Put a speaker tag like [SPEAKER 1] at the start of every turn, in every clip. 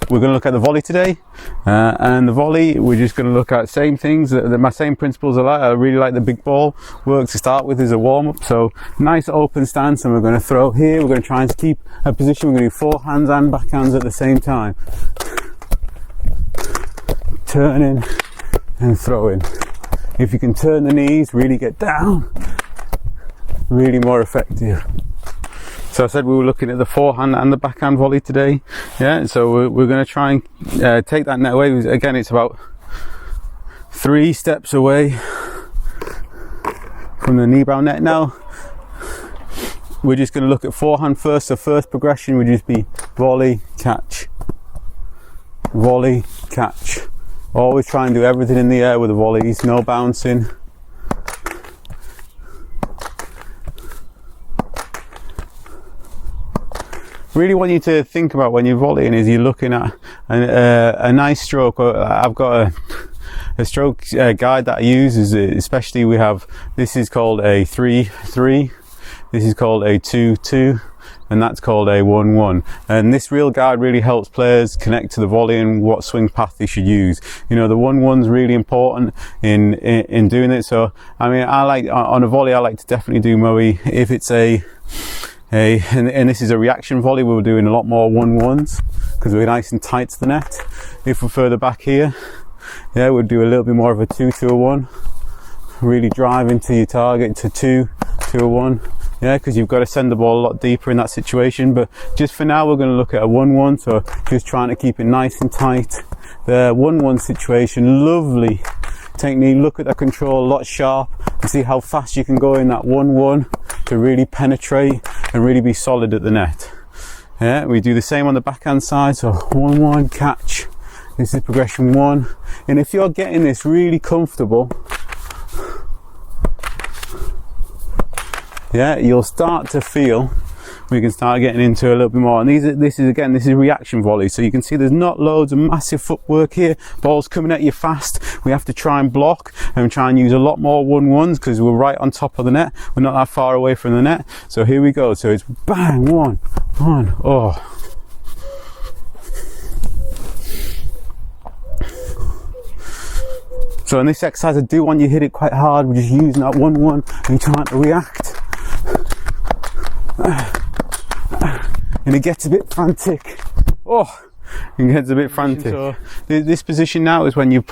[SPEAKER 1] we're going to look at the volley today, and the volley, we're just going to look at same things, my same principles. I really like the big ball work to start with as a warm-up. So nice open stance, and we're going to throw here. We're going to try and keep a position. We're going to do forehands and backhands at the same time, turning and throwing. If you can turn the knees, really get down, really more effective. So I said we were looking at the forehand and the backhand volley today. Yeah, so we're going to try and take that net away. Again, it's about 3 steps away from the rebound net now. We're just going to look at forehand first. So first progression would just be volley, catch, volley, catch. Always try and do everything in the air with the volleys, no bouncing. Really want you to think about when you're volleying is you're looking at a nice stroke. I've got a stroke guide that I use, especially this is called a 3-3, this is called a 2-2, and that's called a 1-1. And this real guide really helps players connect to the volley and what swing path they should use. You know, the 1-1's really important in doing it. So I mean, I like on a volley, I like to definitely do moe if it's and this is a reaction volley. We're doing a lot more 1-1s because we're nice and tight to the net. If we're further back here, yeah, we'll do a little bit more of a 2-1, really drive into your target to 2-1. Yeah, because you've got to send the ball a lot deeper in that situation. But just for now, we're going to look at a 1-1. So just trying to keep it nice and tight. The 1-1 situation, lovely technique. Look at the control, a lot sharp, and see how fast you can go in that 1-1 to really penetrate and really be solid at the net. Yeah, we do the same on the backhand side. So 1-1, catch. This is progression 1. And if you're getting this really comfortable, yeah, you'll start to feel we can start getting into a little bit more. And this is reaction volley. So you can see there's not loads of massive footwork here. Ball's coming at you fast. We have to try and block and try and use a lot more 1-1s because we're right on top of the net. We're not that far away from the net. So here we go. So it's bang, 1, oh. So in this exercise, I do want you to hit it quite hard. We're just using that 1-1 and trying to react. And it gets a bit frantic. Oh, it gets a bit frantic. So this position now is when you've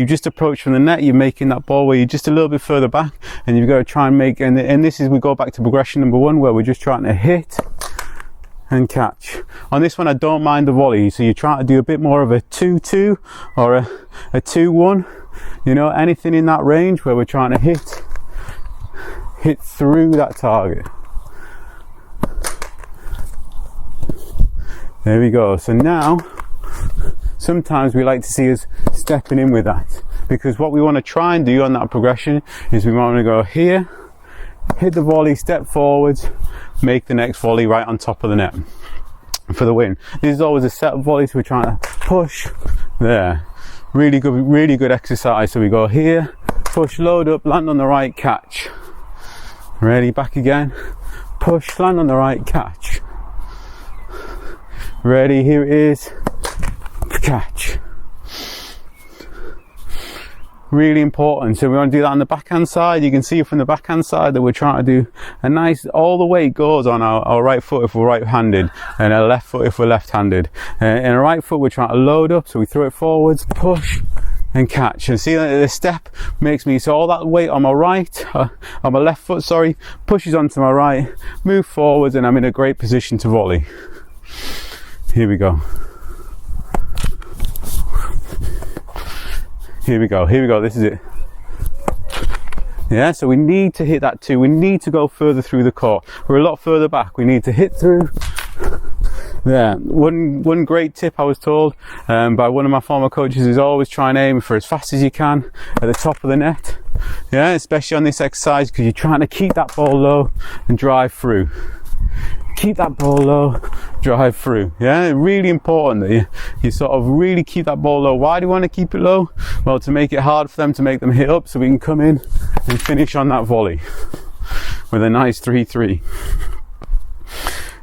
[SPEAKER 1] just approached from the net. You're making that ball where you're just a little bit further back, and you've got to try and make. And this is, we go back to progression number 1, where we're just trying to hit and catch. On this one, I don't mind the volley. So you're trying to do a bit more of a 2-2 or a 2-1. You know, anything in that range where we're trying to hit through that target. There we go. So now, sometimes we like to see us stepping in with that, because what we want to try and do on that progression is we want to go here, hit the volley, step forwards, make the next volley right on top of the net for the win. This is always a set of volleys. We're trying to push there. Really good exercise. So we go here, push, load up, land on the right, catch. Ready, back again, push, land on the right, catch. Ready, here it is, catch. Really important. So we want to do that on the backhand side. You can see from the backhand side that we're trying to do a nice, all the weight goes on our right foot if we're right-handed, and our left foot if we're left-handed. In our right foot, we're trying to load up, so we throw it forwards, push, and catch. And see that the step makes me, so all that weight on my right, on my left foot, sorry, pushes onto my right, move forwards, and I'm in a great position to volley. Here we go. Here we go, this is it. Yeah, so we need to hit that 2. We need to go further through the court. We're a lot further back. We need to hit through there. One great tip I was told by one of my former coaches is always try and aim for as fast as you can at the top of the net. Yeah, especially on this exercise, because you're trying to keep that ball low and drive through. Keep that ball low, drive through. Yeah, really important that you sort of really keep that ball low. Why do you want to keep it low? Well, to make it hard for them to make them hit up, so we can come in and finish on that volley with a nice 3-3.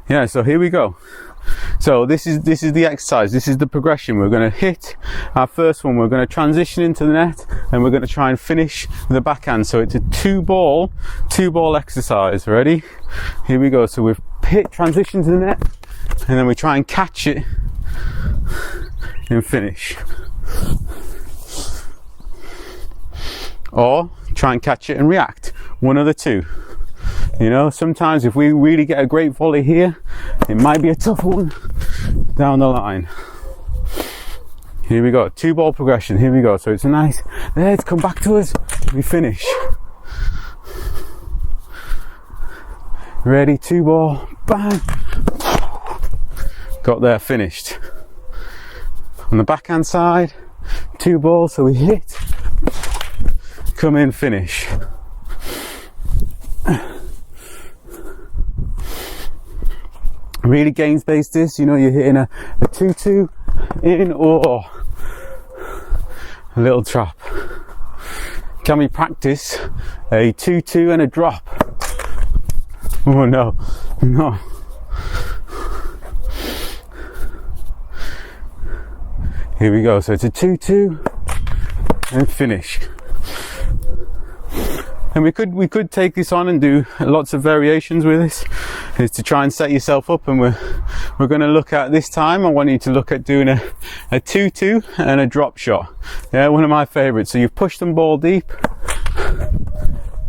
[SPEAKER 1] Yeah, so here we go. So this is the exercise, this is the progression. We're going to hit our first one, we're going to transition into the net, and we're going to try and finish the backhand. So it's a two ball exercise. Ready? Here we go. So we've hit, transition to the net, and then we try and catch it and finish. Or try and catch it and react. One of the two. You know, sometimes if we really get a great volley here, it might be a tough one down the line. Here we go, two ball progression, here we go. So it's a nice, let's come back to us, we finish. Ready, two ball, bang. Got there, finished. On the backhand side, two balls, so we hit, come in, finish. Really games based this, you know, you're hitting a 2-2 in or a little drop. Can we practice a 2-2 and a drop? Oh no. Here we go, so it's a 2-2 and finish. And we could take this on and do lots of variations with this, is to try and set yourself up. And we're going to look at this time, I want you to look at doing a 2-2 and a drop shot. Yeah, one of my favorites. So you've pushed them ball deep,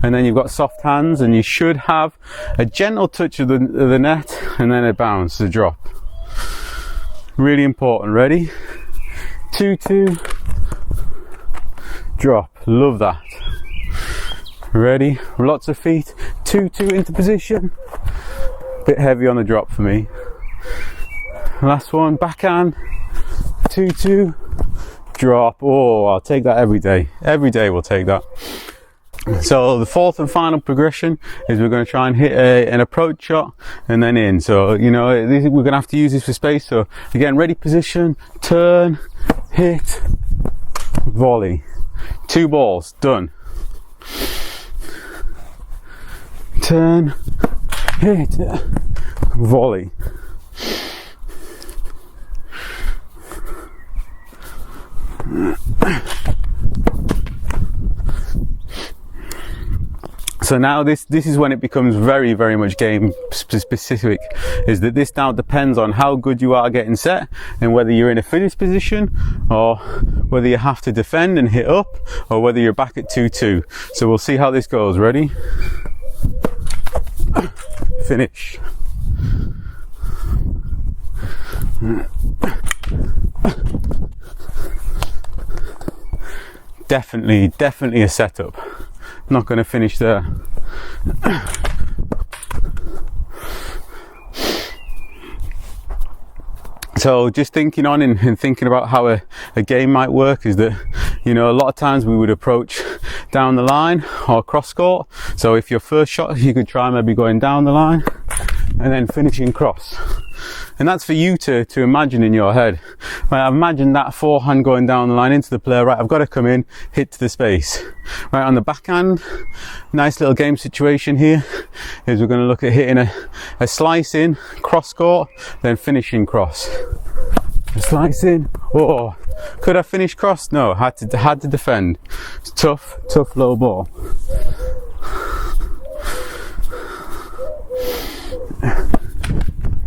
[SPEAKER 1] and then you've got soft hands, and you should have a gentle touch of the net, and then a bounce, a drop. Really important. Ready? 2-2, drop. Love that. Ready? Lots of feet. 2-2 into position. Bit heavy on the drop for me. Last one, backhand. 2-2, drop. Oh, I'll take that every day. Every day we'll take that. So the fourth and final progression is we're going to try and hit an approach shot and then in. So, you know, we're going to have to use this for space. So again, ready position, turn, hit, volley. Two balls, done. Turn, hit, volley. So now this is when it becomes very, very much game specific, is that this now depends on how good you are getting set, and whether you're in a finish position, or whether you have to defend and hit up, or whether you're back at 2-2. So we'll see how this goes. Ready? Finish. Definitely a setup. Not going to finish there. So just thinking on and thinking about how a game might work is that, you know, a lot of times we would approach down the line or cross court. So if your first shot, you could try maybe going down the line and then finishing cross. And that's for you to imagine in your head. Right, imagine that forehand going down the line into the player. Right, I've got to come in, hit to the space. Right, on the backhand, nice little game situation here is we're going to look at hitting a slice in, cross court, then finishing cross. A slice in. Oh, could I finish cross? No, had to defend. It's tough low ball.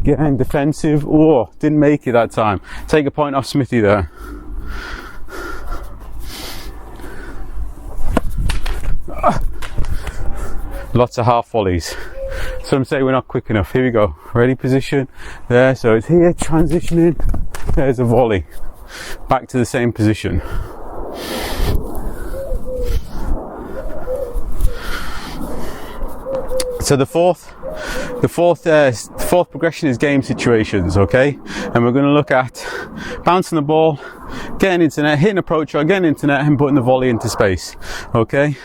[SPEAKER 1] Getting defensive. Oh, didn't make it that time. Take a point off Smithy there. Lots of half volleys. Some say we're not quick enough. Here we go. Ready position. There. So it's here, transitioning. There's a volley. Back to the same position. So the fourth progression is game situations, okay? And we're going to look at bouncing the ball, getting into net, hitting approach shot, getting into net, and putting the volley into space, okay?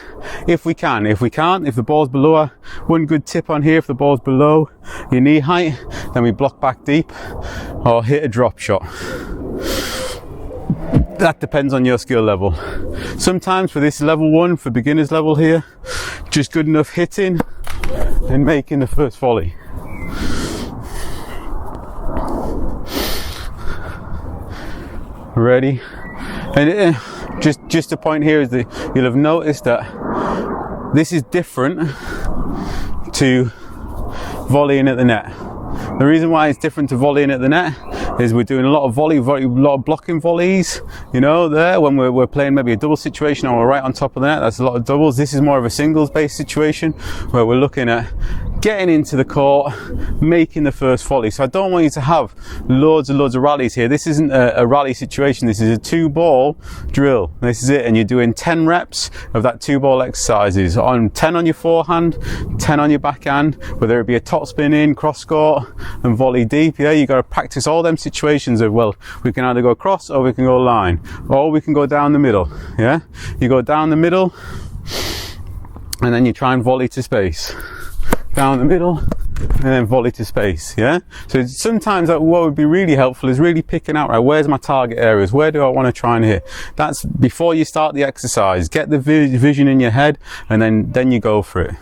[SPEAKER 1] If we can. If we can't, if the ball's below, one good tip on here, if the ball's below your knee height, then we block back deep or hit a drop shot. That depends on your skill level. Sometimes for this level 1, for beginners level here, just good enough hitting and making the first volley. Ready? And just a point here is that you'll have noticed that this is different to volleying at the net. The reason why it's different to volleying at the net is we're doing a lot of a lot of blocking volleys, you know, there when we're playing maybe a double situation or we're right on top of the net. That's a lot of doubles. This is more of a singles based situation where we're looking at getting into the court, making the first volley. So I don't want you to have loads and loads of rallies here. This isn't a rally situation. This is a 2-ball drill. This is it. And you're doing 10 reps of that 2-ball exercises. 10 on your forehand, 10 on your backhand, whether it be a top spin in, cross court and volley deep. Yeah, you got to practice all them situations of, well, we can either go across or we can go line or we can go down the middle. Yeah, you go down the middle and then you try and volley to space. Down the middle and then volley to space. Yeah, so sometimes what would be really helpful is really picking out, right, where's my target areas, where do I want to try and hit. That's before you start the exercise. Get the vision in your head and then you go for it.